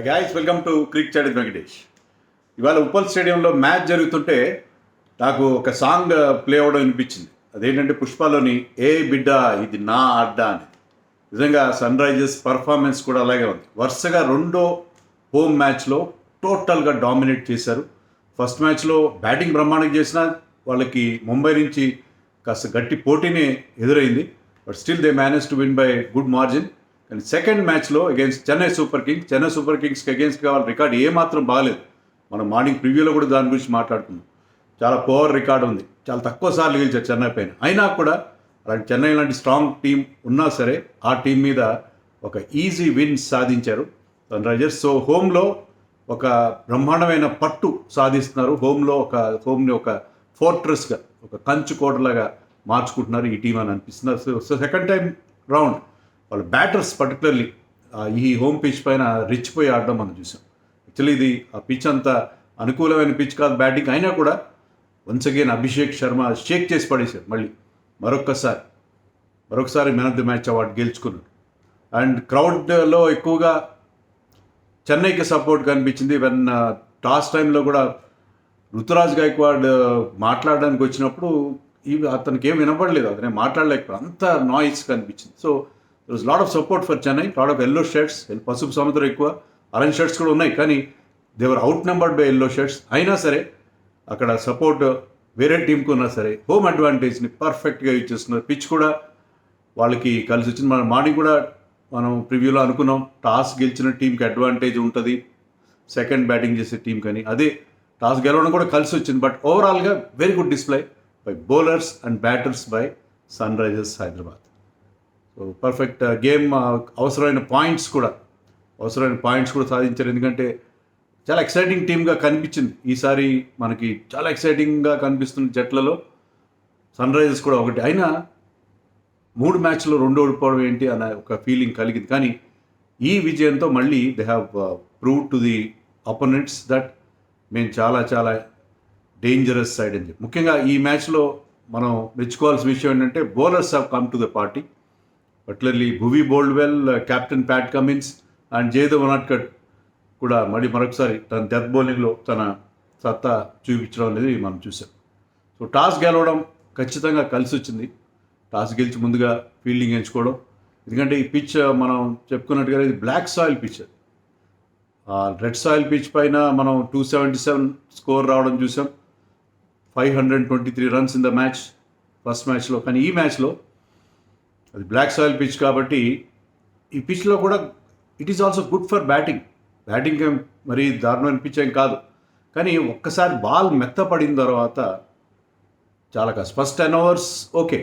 Guys welcome to cric chat Venkatesh. ఇవాళ ఉప్పల్ స్టేడియంలో match జరుగుతుంటే నాకు ఒక సాంగ్ ప్లే అవ్వడం అనిపించింది. అదేంటంటే పుష్పలోని ఏ బిడ్డ ఇది నా అడ్డా అని. నిజంగా సన్ రైజర్స్ పర్ఫార్మెన్స్ కూడా అలాగే ఉంది. వరుసగా రెండో హోమ్ మ్యాచ్లో టోటల్గా డామినేట్ చేశారు. ఫస్ట్ మ్యాచ్లో బ్యాటింగ్ బ్రహ్మాండంగా చేసిన వాళ్ళకి ముంబై నుంచి కాస్త గట్టి పోటీనే ఎదురైంది. But still they manage to win by good margin. కానీ సెకండ్ మ్యాచ్లో అగేన్స్ట్ చెన్నై సూపర్ కింగ్స్కి అగేన్స్ట్గా వాళ్ళ రికార్డ్ ఏమాత్రం బాగాలేదు. మనం మార్నింగ్ ప్రివ్యూలో కూడా దాని గురించి మాట్లాడుకున్నాం. చాలా పవర్ రికార్డ్ ఉంది. చాలా తక్కువ సార్లు గెలిచారు చెన్నై పైన. అయినా కూడా అలాంటి చెన్నై లాంటి స్ట్రాంగ్ టీం ఉన్నా సరే ఆ టీం మీద ఒక ఈజీ విన్ సాధించారు సన్ రైజర్స్. సో హోమ్లో ఒక బ్రహ్మాండమైన పట్టు సాధిస్తున్నారు. హోమ్ని ఒక ఫోర్ట్రెస్గా, ఒక కంచు కోటలాగా మార్చుకుంటున్నారు ఈ టీం అని అనిపిస్తున్నారు. సో సెకండ్ టైం రౌండ్ వాళ్ళ బ్యాటర్స్ పర్టికులర్లీ ఈ హోమ్ పిచ్ పైన రిచ్చిపోయి ఆడడం మనం చూసాం. యాక్చువల్లీ ఇది ఆ పిచ్ అంత అనుకూలమైన పిచ్ కాదు బ్యాటింగ్. అయినా కూడా వన్స్ అగైన్ అభిషేక్ శర్మ షేక్ చేసి పడేశారు. మళ్ళీ మరొకసారి man of the match award గెలుచుకున్నారు. అండ్ క్రౌడ్లో ఎక్కువగా చెన్నైకి సపోర్ట్ కనిపించింది. వెన్ టాస్ టైంలో కూడా రుతురాజ్ గైక్వాడ్ మాట్లాడడానికి వచ్చినప్పుడు అతనికి ఏం వినపడలేదు, అతనే మాట్లాడలేకపోయాడు, అంత నాయిస్ కనిపించింది. So there was lot of support for Chennai, lot of yellow shirts. పసుపు సముద్రం ఎక్కువ, ఆరెంజ్ షర్ట్స్ కూడా ఉన్నాయి, కానీ they were outnumbered by yellow shirts. అయినా సరే అక్కడ సపోర్ట్ వేరే టీంకి ఉన్నా సరే హోమ్ అడ్వాంటేజ్ని పర్ఫెక్ట్గా యూజ్ చేస్తున్నారు. పిచ్ కూడా వాళ్ళకి కలిసి వచ్చింది. మన మార్నింగ్ కూడా మనం ప్రివ్యూలో అనుకున్నాం టాస్ గెలిచిన టీంకి అడ్వాంటేజ్ ఉంటుంది సెకండ్ బ్యాటింగ్ చేసే టీం కానీ. అదే టాస్ గెలవడం కూడా కలిసి వచ్చింది. బట్ ఓవరాల్గా very good display by bowlers and batters by Sunrisers Hyderabad. So perfect game. అవసరమైన పాయింట్స్ కూడా సాధించారు. ఎందుకంటే చాలా ఎక్సైటింగ్ టీమ్గా కనిపించింది ఈసారి. మనకి చాలా ఎక్సైటింగ్గా కనిపిస్తున్న జట్లలో సన్ రైజర్స్ కూడా ఒకటి. అయినా 3 మ్యాచ్లో 2 ఓడిపోవడం ఏంటి అనే ఒక ఫీలింగ్ కలిగింది. కానీ ఈ విజయంతో మళ్ళీ they have prove to the opponents that మేము చాలా చాలా డేంజరస్ సైడ్ అని చెప్పి. ముఖ్యంగా ఈ మ్యాచ్లో మనం మెచ్చుకోవాల్సిన విషయం ఏంటంటే bowlers have come to the party. Particularly Bhuvi bowled well, captain Pat Cummins and Jaydev Unadkat కూడా మరొకసారి తన డెత్ బౌలింగ్లో తన సత్తా చూపించడం అనేది మనం చూసాం. సో టాస్ గెలవడం ఖచ్చితంగా కలిసి వచ్చింది. టాస్ గెలిచి ముందుగా ఫీల్డింగ్ ఎంచుకోవడం. ఎందుకంటే ఈ పిచ్ మనం చెప్పుకున్నట్టుగా ఇది black soil pitch. Red soil pitch పైన మనం 277 స్కోర్ రావడం చూసాం. 523 runs in the match first మ్యాచ్లో. కానీ ఈ మ్యాచ్లో అది బ్లాక్ సాయిల్ పిచ్ కాబట్టి ఈ పిచ్లో కూడా it is also good for batting. మరీ దారుణమైన పిచ్ ఏం కాదు, కానీ ఒక్కసారి బాల్ మెత్తపడిన తర్వాత చాలా కష్టం. First 10 overs okay.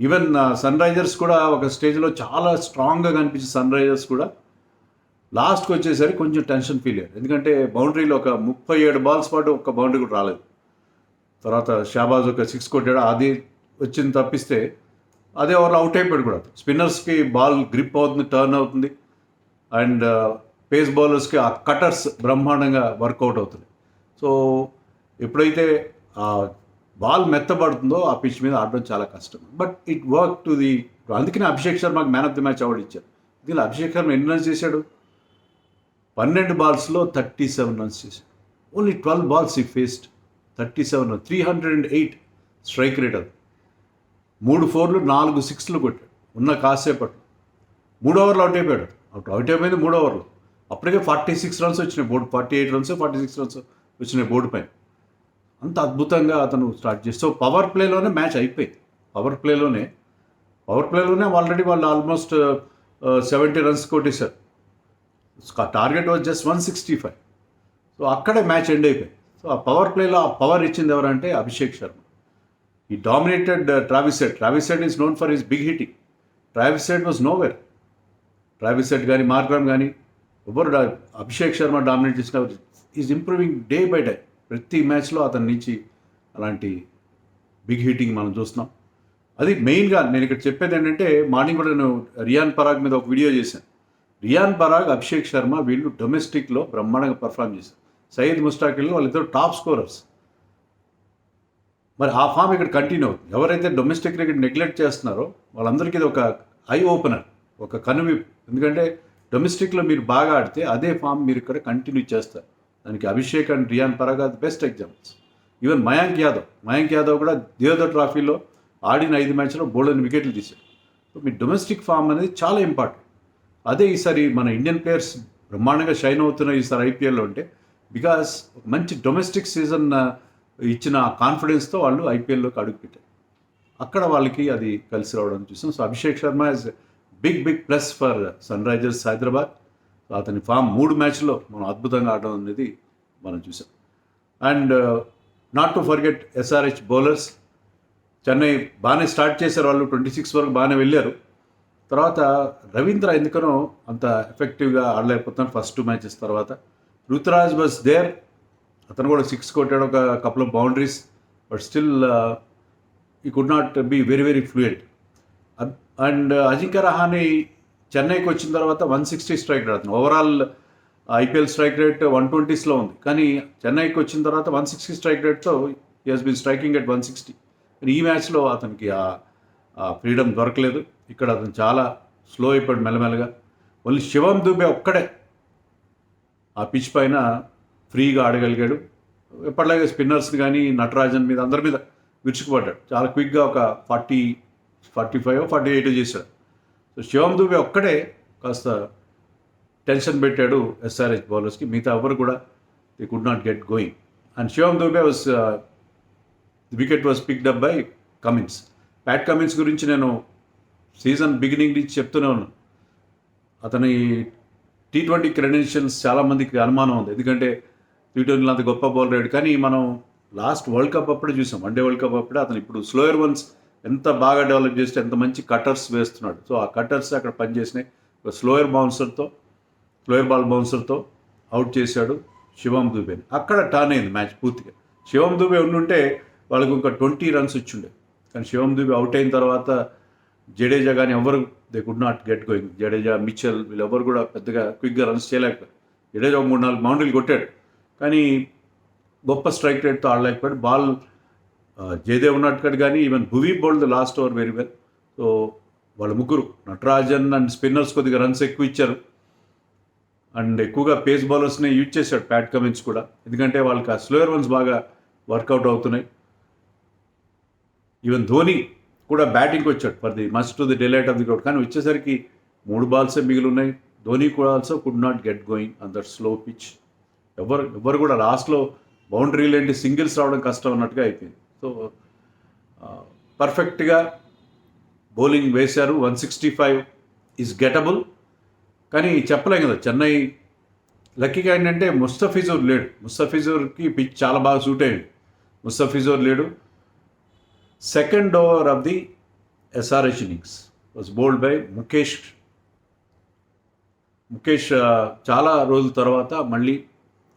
Even Sunrisers కూడా ఒక స్టేజ్లో చాలా స్ట్రాంగ్గా కనిపించింది. సన్ రైజర్స్ కూడా లాస్ట్కి వచ్చేసరికి కొంచెం టెన్షన్ ఫీల్ అయ్యారు. ఎందుకంటే బౌండరీలో ఒక 37 balls పాటు ఒక్క బౌండరీ కూడా రాలేదు. తర్వాత షాబాజ్ ఒక 6 కొట్టాడు, అది వచ్చింది తప్పిస్తే అదే ఓవర్లో అవుట్ అయిపోయాడు కూడా. స్పిన్నర్స్కి బాల్ గ్రిప్ అవుతుంది, టర్న్ అవుతుంది. అండ్ పేస్ బౌలర్స్కి ఆ కటర్స్ బ్రహ్మాండంగా వర్కౌట్ అవుతుంది. సో ఎప్పుడైతే ఆ బాల్ మెత్తబడుతుందో ఆ పిచ్ మీద ఆడడం చాలా కష్టం. But it work to the. అందుకనే అభిషేక్ శర్మకి man of the match award ఇచ్చారు. దీనిలో అభిషేక్ శర్మ ఎన్ని రన్స్ చేశాడు? 12 balls 37 runs చేశాడు. ఓన్లీ 12 balls ఈ ఫేస్డ్ 37 runs, 308 స్ట్రైక్ రేట్. అది 3 4లు 4 6లు కొట్టాడు ఉన్న కాసేపట్లో. 3 ఓవర్లు అవుట్ అయిపోయాడు. అవుట్ అయిపోయింది 3 ఓవర్లు. అప్పటికే 46 runs వచ్చినాయి బోర్డు. 48 runs 46 runs వచ్చినాయి బోర్డు పైన. అంత అద్భుతంగా అతను స్టార్ట్ చేసి. సో పవర్ ప్లేలోనే మ్యాచ్ అయిపోయింది. పవర్ ప్లేలోనే ఆల్రెడీ వాళ్ళు ఆల్మోస్ట్ 70 runs కొట్టేశారు. Target was just 165. సో అక్కడే మ్యాచ్ ఎండ్ అయిపోయింది. సో ఆ పవర్ ప్లేలో ఆ పవర్ ఇచ్చింది ఎవరంటే అభిషేక్ శర్మ. ఈ dominated Travis Head is known for his big hitting. Travis Head was nowhere. Travis Head కానీ మార్క్రమ్ కానీ ఎవరు అభిషేక్ శర్మ డామినేట్ చేసిన is improving day by day. ప్రతి మ్యాచ్లో అతని నుంచి అలాంటి బిగ్ హిట్టింగ్ మనం చూస్తున్నాం. అది మెయిన్గా నేను ఇక్కడ చెప్పేది ఏంటంటే మార్నింగ్ కూడా నేను రియాన్ పరాగ్ మీద ఒక వీడియో చేశాను. రియాన్ పరాగ్, అభిషేక్ శర్మ వీళ్ళు డొమెస్టిక్లో బ్రహ్మాండంగా పర్ఫామ్ చేశారు. సయ్యద్ ముష్టాకిల్ వాళ్ళిద్దరు టాప్ స్కోరర్స్. మరి ఆ ఫామ్ ఇక్కడ కంటిన్యూ అవుతుంది. ఎవరైతే డొమెస్టిక్ క్రికెట్ నెగ్లెక్ట్ చేస్తున్నారో వాళ్ళందరికీ ఇది ఒక ఐ ఓపెనర్, ఒక కనువిప్పు. ఎందుకంటే డొమెస్టిక్లో మీరు బాగా ఆడితే అదే ఫామ్ మీరు ఇక్కడ కంటిన్యూ చేస్తారు. దానికి Abhishek and Riyan Parag best examples. Even Mayank Yadav కూడా దేవదర్ ట్రాఫీలో ఆడిన 5 మ్యాచ్లో బోల్డెన్ వికెట్లు తీశాడు. సో మీ డొమెస్టిక్ ఫామ్ అనేది చాలా ఇంపార్టెంట్. అదే ఈసారి మన ఇండియన్ ప్లేయర్స్ బ్రహ్మాండంగా షైన్ అవుతున్న ఈసారి ఐపీఎల్లో ఉంటే బికాస్ మంచి డొమెస్టిక్ సీజన్ ఇచ్చిన కాన్ఫిడెన్స్తో వాళ్ళు ఐపీఎల్లోకి అడుగుపెట్టారు. అక్కడ వాళ్ళకి అది కలిసి రావడం చూసాం. So Abhishek Sharma is big plus for Sunrisers Hyderabad. So అతని ఫామ్ 3 మ్యాచ్లో మనం అద్భుతంగా ఆడడం అనేది మనం చూసాం. And not to forget SRH bowlers. Chennai బాగానే స్టార్ట్ చేశారు, వాళ్ళు 26 వరకు బాగానే వెళ్ళారు. తర్వాత రవీంద్ర ఎందుకనో అంత ఎఫెక్టివ్గా ఆడలేకపోతున్నాడు ఫస్ట్ 2 మ్యాచెస్ తర్వాత. రుతురాజ్ వాజ్ దేర్, అతను కూడా 6 కొట్టాడు, ఒక couple of boundaries, but still he could not be very fluent. And Ajinkya Rahane చెన్నైకి వచ్చిన తర్వాత 160 స్ట్రైక్ రేట్. అతను ఓవరాల్ ఐపీఎల్ స్ట్రైక్ రేట్ 120స్లో ఉంది, కానీ చెన్నైకి వచ్చిన తర్వాత 160 స్ట్రైక్ రేట్తో he has been striking at 160. కానీ ఈ మ్యాచ్లో అతనికి ఆ ఫ్రీడమ్ దొరకలేదు. ఇక్కడ అతను చాలా స్లో అయిపోయాడు మెల్లమెల్లగా. ఓన్లీ శివం దూబే ఒక్కడే ఆ పిచ్ పైన ఫ్రీగా ఆడగలిగాడు. ఎప్పటిలాగే స్పిన్నర్స్ని కానీ నటరాజన్ మీద అందరి మీద విరుచుకుపడ్డాడు. చాలా క్విక్గా ఒక 45-48 చేశాడు. సో శివం దూబే ఒక్కడే కాస్త టెన్షన్ పెట్టాడు ఎస్ఆర్హెచ్ బౌలర్స్కి. మిగతా ఎవరు కూడా they could not get going. And Shivam Dube wicket was picked up by Cummins. Pat Cummins గురించి నేను సీజన్ బిగినింగ్ నుంచి చెప్తూనే ఉన్నాను. అతని T20 క్రెడెన్షియల్స్ చాలామందికి అనుమానం ఉంది, ఎందుకంటే T20లో అంత గొప్ప బౌలర్ అయ్యాడు. కానీ మనం లాస్ట్ వరల్డ్ కప్ అప్పుడే చూసాం, వన్డే వరల్డ్ కప్ అప్పుడే అతను ఇప్పుడు స్లోయర్ వన్స్ ఎంత బాగా డెవలప్ చేస్తే ఎంత మంచి కటర్స్ వేస్తున్నాడు. సో ఆ కటర్స్ అక్కడ పనిచేసినాయి. స్లోయర్ బాల్ బౌన్సర్తో అవుట్ చేశాడు శివం దూబేని. అక్కడ టర్న్ అయింది మ్యాచ్ పూర్తిగా. శివం దూబే ఉండుంటే వాళ్ళకి ఒక 20 రన్స్ వచ్చిండే. కానీ శివం దూబే అవుట్ అయిన తర్వాత జడేజా కానీ ఎవరు they could not get going. Jadeja, Mitchell వీళ్ళెవరు కూడా పెద్దగా క్విక్గా రన్స్ చేయలేకపోయారు. జడేజా 3-4 బౌండరీలు కొట్టాడు, కానీ గొప్ప స్ట్రైక్ రేట్తో ఆడలేకపోయాడు. బాల్ జయదేవ్ ఉన్నట్టు కానీ even Bhuvi bowled last over very well. So వాళ్ళ ముగ్గురు నటరాజన్ అండ్ స్పిన్నర్స్ కొద్దిగా రన్స్ ఎక్కువ ఇచ్చారు. అండ్ ఎక్కువగా పేస్ బౌలర్స్ని యూజ్ చేశాడు ప్యాట్ కమిన్స్ కూడా, ఎందుకంటే వాళ్ళకి ఆ స్లోయర్ వన్స్ బాగా వర్కౌట్ అవుతున్నాయి. ఈవెన్ ధోని కూడా బ్యాటింగ్కి వచ్చాడు for the must to the delight of the crowd. కానీ వచ్చేసరికి 3 బాల్సే మిగిలి ఉన్నాయి. ధోని కూడా also could not get going on that slow pitch. ఎవరు కూడా లాస్ట్లో బౌండరీలు ఏంటి సింగిల్స్ రావడం కష్టం అన్నట్టుగా అయిపోయింది. సో పర్ఫెక్ట్గా బౌలింగ్ వేశారు. 165 ఈజ్ గెటబుల్. కానీ చెప్పలేం కదా, చెన్నై లక్కీగా ఏంటంటే ముస్తఫిజుర్ లేడు. ముస్తఫిజుర్కి పిచ్ చాలా బాగా సూట్ అయ్యింది. ముస్తఫిజుర్ లేడు. Second over of the SRH innings was bowled by Mukesh. చాలా రోజుల తర్వాత మళ్ళీ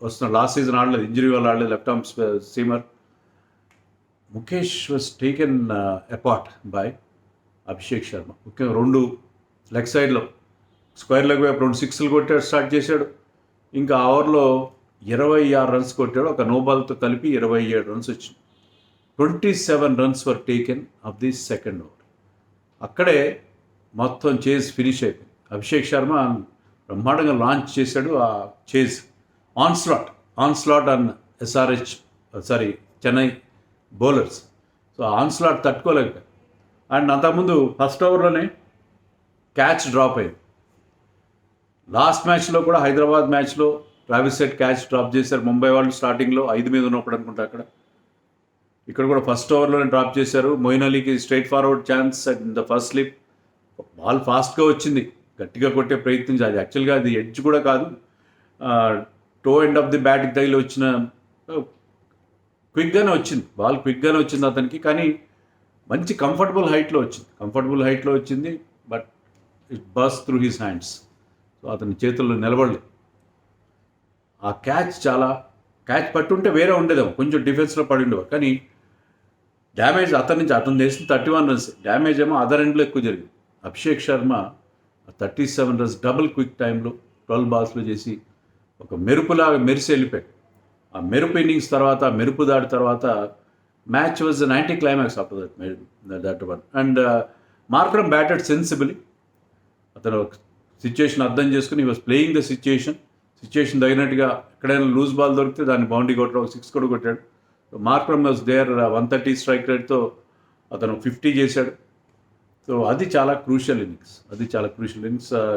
వస్తున్నాడు. లాస్ట్ సీజన్ ఆడలేదు, ఇంజరీ వల్ల ఆడలేదు, left arm seamer. Mukesh was taken apart by Abhishek Sharma. ముఖ్యంగా 2 లెగ్ సైడ్లో స్క్వేర్ లెగ్ వైపు 2 సిక్స్లు కొట్టాడు, స్టార్ట్ చేశాడు. ఇంకా ఓవర్లో 26 రన్స్ కొట్టాడు. ఒక నోబాల్తో కలిపి 27 రన్స్ వచ్చింది. 27 runs were taken of the second over. అక్కడే మొత్తం చేజ్ ఫినిష్ అయిపోయింది. అభిషేక్ శర్మ బ్రహ్మాండంగా లాంచ్ చేశాడు ఆ chase. Onslaught on Chennai bowlers. So onslaught తట్టుకోలేకపోయారు. అండ్ అంతకుముందు ఫస్ట్ ఓవర్లోనే క్యాచ్ డ్రాప్ అయింది. లాస్ట్ మ్యాచ్లో కూడా హైదరాబాద్ మ్యాచ్లో ట్రావిస్ హెడ్ క్యాచ్ డ్రాప్ చేశారు ముంబై వాళ్ళు స్టార్టింగ్లో 5 మీద ఉన్నప్పుడు అనుకుంటా. ఇక్కడ కూడా ఫస్ట్ ఓవర్లోనే డ్రాప్ చేశారు. మొయిన్ అలీకి straight forward chance and the first slip. Ball ఫాస్ట్గా వచ్చింది, గట్టిగా కొట్టే ప్రయత్నించి, అది యాక్చువల్గా అది ఎడ్జ్ కూడా కాదు, టో ఎండ్ ఆఫ్ ది బ్యాట్కి తగిలి వచ్చిన క్విక్గానే వచ్చింది. బాల్ క్విక్గానే వచ్చింది అతనికి, కానీ మంచి కంఫర్టబుల్ హైట్లో వచ్చింది. But it bus through his hands. So అతని చేతుల్లో నిలబడలేదు. ఆ క్యాచ్ పట్టుంటే వేరే ఉండేదేమో, కొంచెం డిఫెన్స్లో పడి ఉండేవారు. కానీ డ్యామేజ్ అతను చేసిన 31 రన్స్, డ్యామేజ్ ఏమో అదర్ ఎండ్లో ఎక్కువ జరిగింది. Abhishek Sharma 37 runs double quick టైంలో 12 బాల్స్లో చేసి ఒక మెరుపులాగా మెరిసి వెళ్ళిపోయాడు. ఆ మెరుపు ఇన్నింగ్స్ తర్వాత, మెరుపు దాడి తర్వాత match was an anticlimax after that one. And Markram batted sensibly. అతను సిచ్యుయేషన్ అర్థం చేసుకుని వాజ్ ప్లేయింగ్ ద సిచ్యుయేషన్ తగినట్టుగా ఎక్కడైనా లూజ్ బాల్ దొరికితే దాన్ని బౌండరీ కొట్టడం 6 కూడా కొట్టాడు. మార్క్రమ్ వాజ్ దేర్ 130 స్ట్రైక్ రేట్తో అతను 50 చేశాడు. సో అది చాలా crucial innings.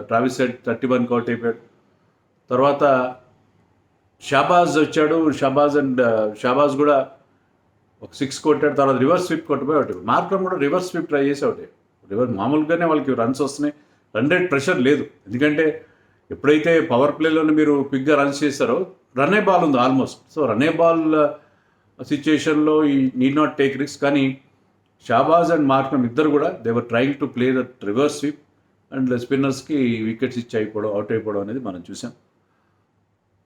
Travis head 31 out అయిపోయాడు. తర్వాత షాబాజ్ వచ్చాడు. షాబాజ్ కూడా ఒక 6 కొట్టాడు. తర్వాత రివర్స్ స్వీప్ కొట్టిపోయి అవుట్. మార్క్రమ్ కూడా రివర్స్ స్వీప్ ట్రై చేసి అవుట్. మామూలుగానే వాళ్ళకి రన్స్ వస్తున్నాయి, రన్ రేట్ ప్రెషర్ లేదు. ఎందుకంటే ఎప్పుడైతే పవర్ ప్లేలోనే మీరు క్విక్గా రన్స్ చేస్తారో రన్నే బాల్ ఉంది ఆల్మోస్ట్. సో రన్నే బాల్ సిచ్యుయేషన్లో ఈ నీడ్ నాట్ టేక్ రిస్క్. కానీ షాబాజ్ అండ్ మార్క్రమ్ ఇద్దరు కూడా they were trying to play that reverse sweep and స్పిన్నర్స్కి వికెట్స్ ఇచ్చి అవుట్ అయిపోవడం అనేది మనం చూసాం.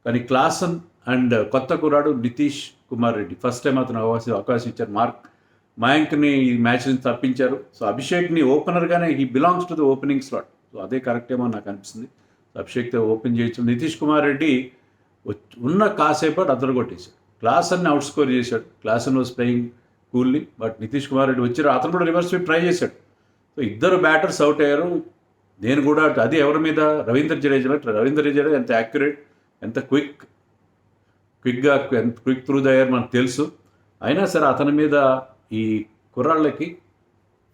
కానీ క్లాసన్ అండ్ కొత్త కుర్రాడు నితీష్ కుమార్ రెడ్డి ఫస్ట్ టైం అతను అవకాశం ఇచ్చారు. మయాంక్ని ఈ మ్యాచ్ నుంచి తప్పించారు. సో అభిషేక్ని ఓపెనర్గానే he belongs to the opening slot. So అదే కరెక్ట్ ఏమో నాకు అనిపిస్తుంది. అభిషేక్తో ఓపెన్ చేయొచ్చు. నితీష్ కుమార్ రెడ్డి ఉన్న కాసేపు అద్దరు కొట్టేశాడు. క్లాసన్ని అవుట్ స్కోర్ చేశాడు. Klaasen was playing కూల్లీ, but Nitish Kumar Reddy వచ్చారు. అతను కూడా రివర్స్ స్వీప్ ట్రై చేశాడు. సో ఇద్దరు బ్యాటర్స్ అవుట్ అయ్యారు. నేను కూడా అది ఎవరి మీద రవీంద్ర జడేజా ఎంత యాక్యురేట్, ఎంత క్విక్గా ఎంత క్విక్ త్రూ ద ఎయిర్ మనకు తెలుసు. అయినా సరే అతని మీద ఈ కుర్రాళ్ళకి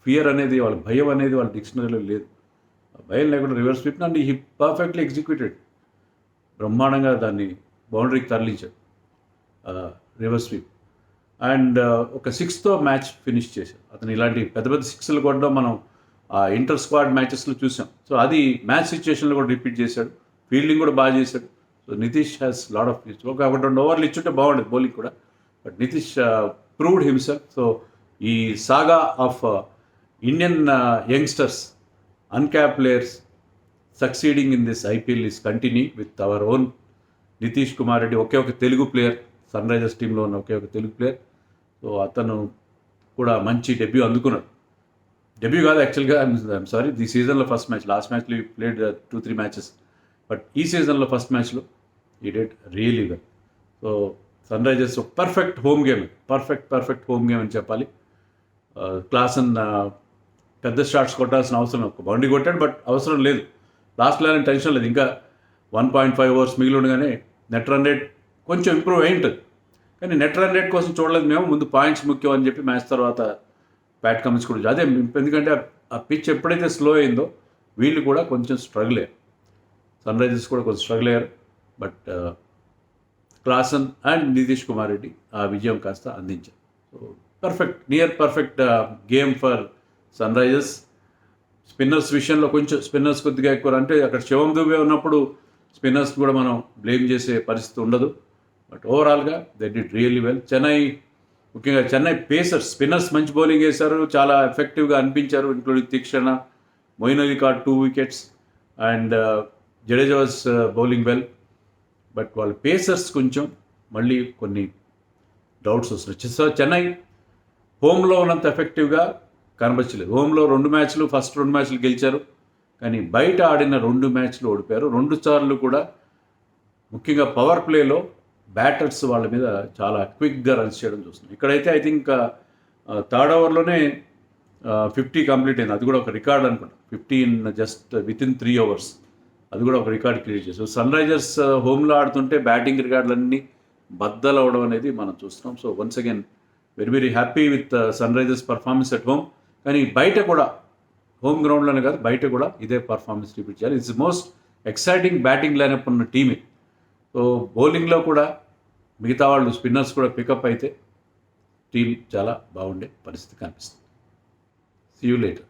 ఫియర్ అనేది, వాళ్ళ భయం అనేది వాళ్ళ డిక్షనరీలో లేదు. భయం లేకుండా reverse sweep and he perfectly executed. బ్రహ్మాండంగా దాన్ని బౌండరీకి తరలించాడు రివర్స్ స్వీప్. అండ్ ఒక 6తో మ్యాచ్ ఫినిష్ చేశాడు. అతను ఇలాంటి పెద్ద 6లు కొట్టడం మనం ఇంటర్ స్క్వాడ్ మ్యాచెస్లో చూసాం. సో అది మ్యాచ్ సిచ్యుయేషన్లో కూడా రిపీట్ చేశాడు. ఫీల్డింగ్ కూడా బాగా చేశాడు. So Nitish has lot of ఒక 2 ఓవర్లు ఇచ్చుంటే బాగుండేది బౌలింగ్ కూడా, but Nitish proved himself. So ఈ saga of Indian youngsters, uncap players succeeding in this IPL is continue with our own Nitish Kumar Reddy. ఒకే ఒక తెలుగు ప్లేయర్, సన్ రైజర్స్ టీంలో ఉన్న ఒకే ఒక తెలుగు ప్లేయర్. సో అతను కూడా మంచి డెబ్యూ అందుకున్నాడు. డెబ్యూ కాదు యాక్చువల్గా, ఐఎమ్ సారీ, ది సీజన్లో ఫస్ట్ మ్యాచ్. లాస్ట్ మ్యాచ్లో ప్లేడ్ 2-3 మ్యాచెస్, బట్ ఈ సీజన్లో ఫస్ట్ మ్యాచ్లో ఈ did really well. So Sunrisers perfect home game అని చెప్పాలి. క్లాసన్ పెద్ద షాట్స్ కొట్టాల్సిన అవసరం, ఒక బౌండరీ కొట్టాడు బట్ అవసరం లేదు. లాస్ట్లో టెన్షన్ లేదు. ఇంకా 1.5 ఓవర్స్ మిగిలి ఉండగానే నెట్ రన్ రేట్ కొంచెం ఇంప్రూవ్ అయి ఉంటుంది. కానీ నెట్ రన్ రేట్ కోసం చూడలేదు మేము, ముందు పాయింట్స్ ముఖ్యం అని చెప్పి మ్యాచ్ తర్వాత ప్యాట్ కమిన్స్ కూడా అదే. ఎందుకంటే ఆ పిచ్ ఎప్పుడైతే స్లో అయిందో వీళ్ళు కూడా కొంచెం స్ట్రగుల్ అయ్యారు. సన్ రైజర్స్ కూడా కొంచెం స్ట్రగుల్ అయ్యారు. But Klaasen and Nitish Kumar Reddy ఆ విజయం కాస్త అందించారు. So near perfect game for Sunrisers. Spinners విషయంలో కొంచెం స్పిన్నర్స్ కొద్దిగా ఎక్కువ, అంటే అక్కడ శివం దుబే ఉన్నప్పుడు స్పిన్నర్స్ కూడా మనం బ్లేమ్ చేసే పరిస్థితి ఉండదు. బట్ ఓవరాల్గా దే డిడ్ రియల్లీ వెల్. ముఖ్యంగా చెన్నై పేసర్స్, స్పిన్నర్స్ మంచి బౌలింగ్ వేశారు, చాలా ఎఫెక్టివ్గా అనిపించారు. Including Theekshana, Moeen Ali caught 2 wickets and Jadeja was bowling well. But వాళ్ళ పేసర్స్ కొంచెం మళ్ళీ కొన్ని డౌట్స్ వస్తున్నాయి. సో చెన్నై హోమ్లో ఉన్నంత ఎఫెక్టివ్గా కనబరచలేదు. హోమ్లో 2 మ్యాచ్లు, ఫస్ట్ 2 మ్యాచ్లు గెలిచారు, కానీ బయట ఆడిన 2 మ్యాచ్లు ఓడిపోయారు. 2 సార్లు కూడా ముఖ్యంగా పవర్ ప్లేలో బ్యాటర్స్ వాళ్ళ మీద చాలా క్విక్గా రన్స్ చేయడం చూస్తున్నాం. ఇక్కడైతే ఐ థింక్ 3rd ఓవర్లోనే 50 కంప్లీట్ అయింది. అది కూడా ఒక రికార్డ్ అనుకుంటా. 50 ఇన్ జస్ట్ వితిన్ 3 అవర్స్, అది కూడా ఒక రికార్డ్ క్రియేట్ చేశారు. సన్ రైజర్స్ హోమ్లో ఆడుతుంటే బ్యాటింగ్ రికార్డులన్నీ బద్దలు అవడం అనేది మనం చూస్తున్నాం. So once again very happy with Sunrisers performance at home. కానీ బయట కూడా, హోమ్ గ్రౌండ్లోనే కాదు బయట కూడా ఇదే పర్ఫార్మెన్స్ రిపీట్ చేయాలి. It's most exciting batting lineup ఉన్న టీమే. సో బౌలింగ్లో కూడా మిగతా వాళ్ళు స్పిన్నర్స్ కూడా పికప్ అయితే టీం చాలా బాగుండే పరిస్థితి కనిపిస్తుంది. See you later.